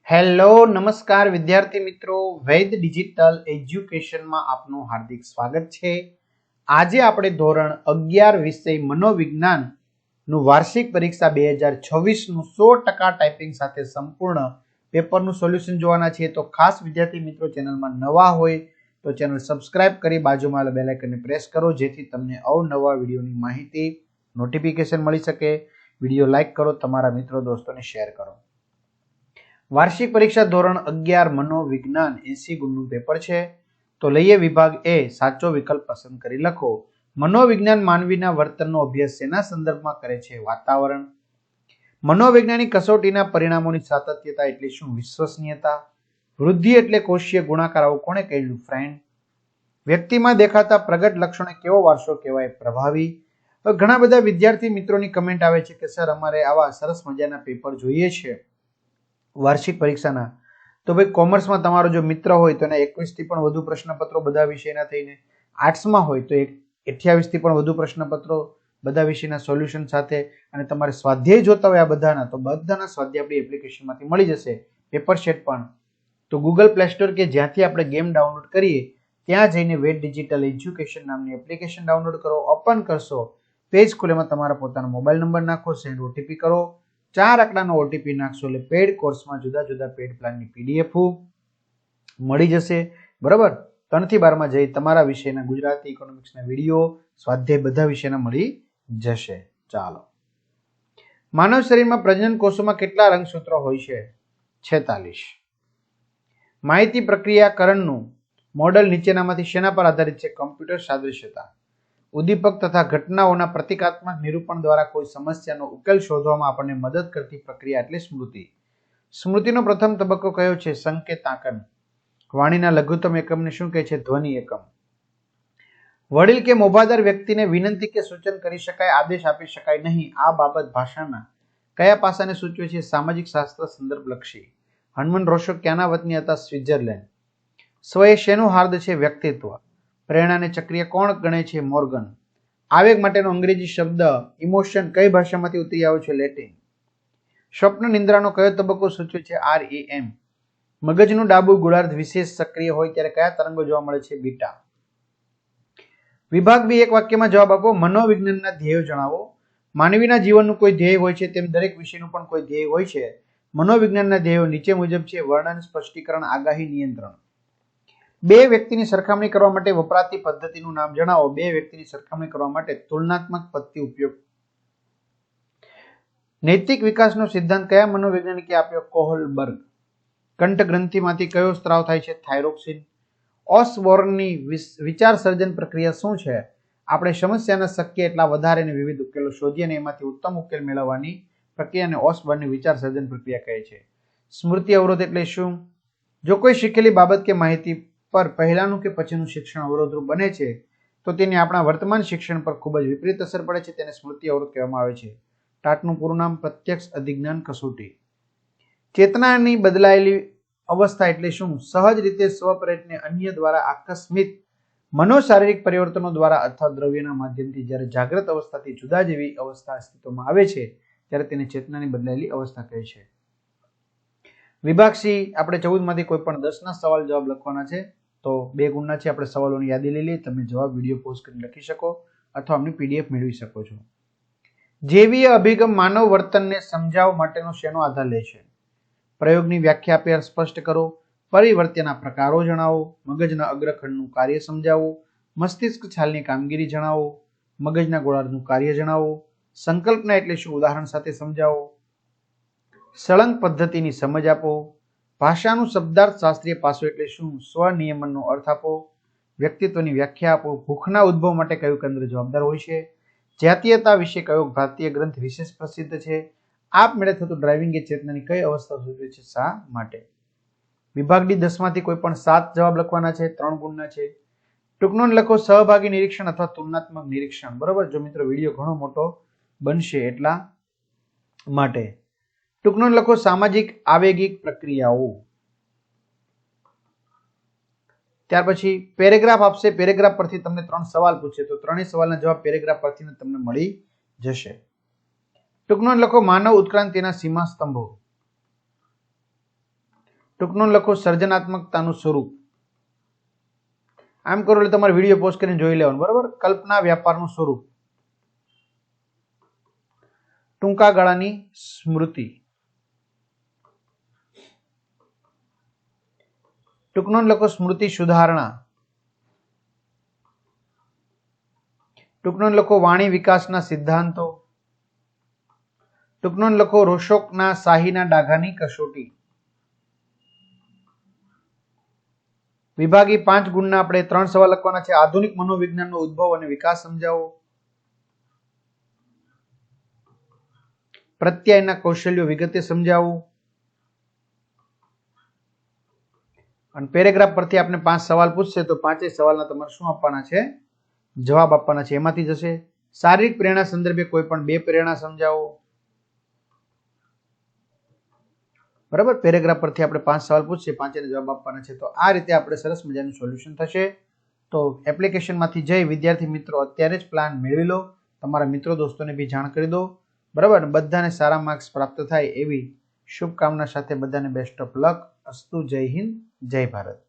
Hello નમસ્કાર વિદ્યાર્થી મિત્રો, વૈદ ડિજિટલ એજ્યુકેશનમાં આપનું હાર્દિક સ્વાગત છે। આજે આપણે ધોરણ 11 વિષય મનોવિજ્ઞાન નું વાર્ષિક પરીક્ષા 2026 નું 100% ટાઈપિંગ સાથે સંપૂર્ણ પેપરનું સોલ્યુશન જોવાના છે। તો ખાસ વિદ્યાર્થી મિત્રો ચેનલમાં નવા હોય તો ચેનલ સબસ્ક્રાઇબ કરી બાજુમાં બેલ આઇકનને પ્રેસ કરો જેથી તમને અવનવા વિડીયોની માહિતી નોટિફિકેશન મળી શકે। વિડીયો લાઈક કરો, તમારા મિત્રો દોસ્તોને શેર કરો। વાર્ષિક પરીક્ષા ધોરણ 11 મનોવિજ્ઞાન 80 ગુણનું પેપર છે। તો લઈએ વિભાગ એ, સાચો વિકલ્પ પસંદ કરી લખો। મનોવિજ્ઞાન માનવીના વર્તનનો અભ્યાસ શેના સંદર્ભમાં કરે છે? વાતાવરણ। મનોવૈજ્ઞાનિક કસોટીના પરિણામોની સાતત્યતા એટલે શું? વિશ્વસનીયતા। વૃદ્ધિ એટલે કોષીય ગુણાકાર, આવું કોણે કહ્યું? ફ્રેન્ડ। વ્યક્તિમાં દેખાતા પ્રગટ લક્ષણો કેવો વારસો કહેવાય? પ્રભાવી। ઘણા બધા વિદ્યાર્થી મિત્રોની કમેન્ટ આવે છે કે સર અમારે આવા સરસ મજાના પેપર જોઈએ છે વાર્ષિક પરીક્ષાના। તો ભાઈ કોમર્સમાં તમારો જો મિત્ર હોય તો એને 21 થી પણ વધુ પ્રશ્નપત્રો બધા વિષયના થઈને, આર્ટ્સમાં હોય તો 28 થી પણ વધુ પ્રશ્નપત્રો બધા વિષયના સોલ્યુશન સાથે, અને તમારે સ્વાધ્યાય જોતા હોય આ બધાના તો બધાના સ્વાધ્યાય આપણી એપ્લિકેશનમાંથી મળી જશે, પેપર સેટ પણ। તો ગૂગલ પ્લે સ્ટોર કે જ્યાંથી આપણે ગેમ ડાઉનલોડ કરીએ ત્યાં જઈને વૈદ ડિજિટલ એજ્યુકેશન નામની એપ્લિકેશન ડાઉનલોડ કરો। ઓપન કરશો, પેજ ખુલેમાં તમારા પોતાનો મોબાઈલ નંબર નાખો, સેન્ડ ઓટીપી કરો, 4 અંકડાનો ઓટીપી નાખશો એટલે પેડ કોર્સમાં જુદા જુદા પેડ પ્લાનની પીડીએફ મળી જશે, બરાબર। 3 થી 12 માં જઈ તમારા વિષયના ગુજરાતી ઇકોનોમિક્સના વિડીયો, સ્વાધ્યાય બધા વિષયના મળી જશે। ચાલો, માનવ શરીરમાં પ્રજનન કોષોમાં કેટલા રંગસૂત્રો હોય છે? 46। માહિતી પ્રક્રિયાકરણનું મોડેલ નીચેનામાંથી શેના પર આધારિત છે? કમ્પ્યુટર સાદૃશ્યતા। ઉદ્દીપક તથા ઘટનાઓના પ્રતિકાત્મક નિરૂપણ દ્વારા કોઈ સમસ્યાનો ઉકેલ શોધવામાં આપણને મદદ કરતી પ્રક્રિયા એટલે સ્મૃતિ। સ્મૃતિનો પ્રથમ તબક્કો કયો છે? સંકેતાંકન। વાણીના લઘુત્તમ એકમને શું કહે છે? ધ્વનિ એકમ। વડીલ કે મોભાદાર વ્યક્તિને વિનંતી કે સૂચન કરી શકાય, આદેશ આપી શકાય નહીં, આ બાબત ભાષાના કયા પાસાને સૂચવે છે? સામાજિક શાસ્ત્ર સંદર્ભલક્ષી। હર્મન રોશો ક્યાંના વતની હતા? સ્વિટ્ઝરલેન્ડ। સ્વ એ શેનું હાર્દ છે? વ્યક્તિત્વ। પ્રેરણાને ચક્રીય કોણ ગણે છે? મોર્ગન। આવેગ માટેનો અંગ્રેજી શબ્દ ઇમોશન કઈ ભાષામાંથી ઉતરી આવ્યો છે? લેટિન। સ્વપ્ન નિંદ્રાનો કયો તબક્કો સૂચવે છે? REM। મગજનું ડાબું ગોળાર્ધ વિશેષ સક્રિય હોય ત્યારે કયા તરંગો જોવા મળે છે? બીટા। વિભાગ બી, એક વાક્યમાં જવાબ આપો। મનોવિજ્ઞાનના ધ્યેયો જણાવો। માનવીના જીવનનું કોઈ ધ્યેય હોય છે તેમ દરેક વિષયનું પણ કોઈ ધ્યેય હોય છે। મનોવિજ્ઞાનના ધ્યેયો નીચે મુજબ છે: વર્ણન, સ્પષ્ટીકરણ, આગાહી, નિયંત્રણ। બે વ્યક્તિની સરખામણી કરવા માટે વપરાતી પદ્ધતિનું નામ જણાવો। બે વ્યક્તિની સરખામણી કરવા માટે તુલનાત્મક પદ્ધતિ ઉપયોગ। નૈતિક વિકાસનો સિદ્ધાંત કયા મનોવૈજ્ઞાનિકે આપ્યો? કોહલબર્ગ। કંઠ ગ્રંથિમાંથી કયો સ્ત્રાવ થાય છે? થાઇરોક્સિન। ઓસબોર્નની વિચાર સર્જન પ્રક્રિયા શું છે? આપણે સમસ્યાના શક્ય એટલા વધારે અને વિવિધ ઉકેલો શોધીએ અને એમાંથી ઉત્તમ ઉકેલ મેળવવાની પ્રક્રિયાને ઓસબોર્નની વિચાર સર્જન પ્રક્રિયા કહે છે। સ્મૃતિ અવરોધ એટલે શું? જો કોઈ શીખેલી બાબત કે માહિતી પર પહેલાનું કે પછીનું શિક્ષણ અવરોધરૂપ બને છે તો તેની આપણા વર્તમાન શિક્ષણ પર ખૂબ જ વિપરીત અસર પડે છે, તેને સ્મૃતિ અવરોધ કહેવામાં આવે છે। ટાટનું પૂરું નામ પ્રત્યક્ષ અધિજ્ઞાન કસોટી। ચેતનાની બદલાયેલી અવસ્થા એટલે શું? સહજ રીતે સ્વપ્રેરણે અન્ય દ્વારા આકસ્મિક મનોશારીરિક પરિવર્તનો દ્વારા અથવા દ્રવ્યના માધ્યમથી જ્યારે જાગ્રત અવસ્થાથી જુદા જેવી અવસ્થા અસ્તિત્વમાં આવે છે ત્યારે તેને ચેતનાની બદલાયેલી અવસ્થા કહે છે। વિભાગ સી, આપણે 14 માંથી કોઈ પણ 10 ના સવાલ જવાબ લખવાના છે। તો 2 ગુણના છે, આપણે સવાલોની યાદી લઈ લઈએ, તમે જવાબ વિડીયો પોઝ કરીને લખી શકો અથવા અમને પીડીએફ મેળવી શકો છો। જૈવીય અભિગમ માનવ વર્તનને સમજાવવા માટેનો શેનો આધાર લે છે? પ્રયોગની વ્યાખ્યા આપી સ્પષ્ટ કરો, પરિવર્તનના પ્રકારો જણાવો, મગજના અગ્રખંડનું કાર્ય સમજાવો, મસ્તિષ્ક છાલની કામગીરી જણાવો, મગજના ગોળાર્ધનું કાર્ય જણાવો, સંકલ્પના એટલે શું? ઉદાહરણ સાથે સમજાવો, સળંગ પદ્ધતિની સમજ આપો, ભાષાનું શબ્દાર્થ શાસ્ત્રીય પાસું એટલે શું? સ્વનિયમનનો અર્થ આપો, વ્યક્તિત્વની વ્યાખ્યા આપો, ભૂખના ઉદ્ભવ માટે કયું કેન્દ્ર જવાબદાર હોય છે, જાતીયતા વિશે કયો ભારતીય ગ્રંથ વિશેષ પ્રસિદ્ધ છે, આપમેળે થતું ડ્રાઇવિંગ એ ચેતનાની કઈ અવસ્થા સૂચવે છે? શા માટે? વિભાગ ડી 10 માંથી કોઈ પણ 7 જવાબ લખવાના છે, 3 ગુણના છે। ટૂંકનોંધ લખો, સહભાગી નિરીક્ષણ અથવા તુલનાત્મક નિરીક્ષણ, બરોબર। જો મિત્રો વિડીયો ઘણો મોટો બનશે એટલા માટે ટૂંકનોંધ લખો, સામાજિક આવેગિક પ્રક્રિયાઓ। ત્યાર પછી પેરેગ્રાફ આપશે, પેરેગ્રાફ પરથી તમને 3 સવાલ પૂછે તો ત્રણેય સવાલના જવાબ પેરેગ્રાફ પરથી તમને મળી જશે। ટૂંકનોંધ લખો, માનવ ઉત્ક્રાંતિના સીમા સ્તંભો। ટૂંક નોંધ લખો સર્જનાત્મકતાનું સ્વરૂપ. આમ કરો એટલે તમારે વિડીયો પોઝ કરીને જોઈ લેવાનું, બરાબર. કલ્પના વ્યાપારનું સ્વરૂપ. ટૂંકા ગાળાની સ્મૃતિ. ટૂંક નોંધ લખો સ્મૃતિ સુધારણા. ટૂંક નોંધ લખો વાણી વિકાસના સિદ્ધાંતો. ટૂંક નોંધ લખો રોશોકના શાહીના ડાઘાની કસોટી. વિભાગી 5 ગુણના આપણે 3 સવાલ લખવાના છે. આધુનિક મનોવિજ્ઞાનનો ઉદ્ભવ અને વિકાસ સમજાવો. પ્રત્યાયનના કૌશલ્યો વિગતે સમજાવો. અને પેરેગ્રાફ પરથી આપણે 5 સવાલ પૂછશે તો 5 સવાલના તમારે શું આપવાના છે? જવાબ આપવાના છે. એમાંથી જશે શારીરિક પ્રેરણા સંદર્ભે કોઈ પણ 2 પ્રેરણા સમજાવો. બરાબર. પેરેગ્રાફ પરથી આપણે 5 સવાલ પૂછશે, 5 ને જવાબ આપવાના છે. તો આ રીતે આપણે સરસ મજાનું સોલ્યુશન થશે. તો એપ્લિકેશનમાંથી જઈ વિદ્યાર્થી મિત્રો અત્યારે જ પ્લાન મેળવી લો. તમારા મિત્રો દોસ્તોને બી જાણ કરી દો. બરાબર. બધાને સારા માર્ક્સ પ્રાપ્ત થાય એવી શુભકામના સાથે બધાને બેસ્ટ ઓફ લક. અસ્તુ. જય હિન્દ, જય ભારત.